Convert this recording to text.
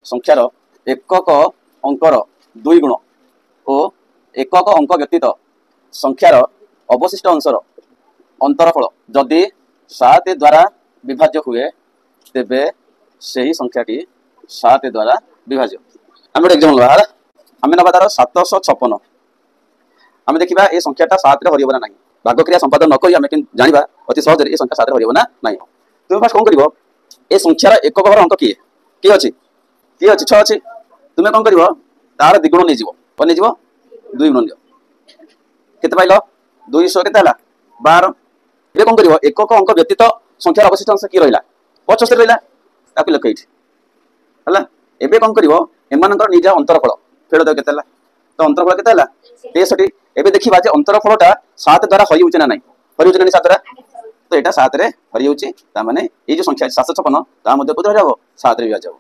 संख्यार एकक अंकर 2 गुण और एकक अंक व्यतीत संख्यार अवशिष्ट अंशर अंतरफल जदि 7 द्वारा विभाज्य हुए तेबे सही संख्याटी 7 द्वारा विभाज्य। आम गोटे एग्जाम्पल बाहर आम नवा तार 756 आम देखा ये संख्याटा 7 रे हरिबना ना भाग क्रिया संपादन नक आम जाना अति सहज ये संख्या 7 रे हरिबना ना। तुम फास्ट कौन कर ए संख्यार एकक घर अंक किए किए अच्छी 6 अच्छी तुम्हें कौन कर तार द्विगुण नहीं कौन नहीं 2 गुण के पाइल 200 के 12 ये कौन कर एकक अंक व्यतीत संख्यार अवशिष्ट अंश किए रहा 75 रहा लिख है एबे कौन कर एमानकर निजा अंतरफल फेड़ दे के तो अंतरफल के 63 एबे देखा जे अंतरफलटा 7 द्वारा हरि ना ना हरि 7 द्वारा तो यहाँ 7 रे हरि माने ये जो संख्या 756 ता 7 रे भी आ जाओ।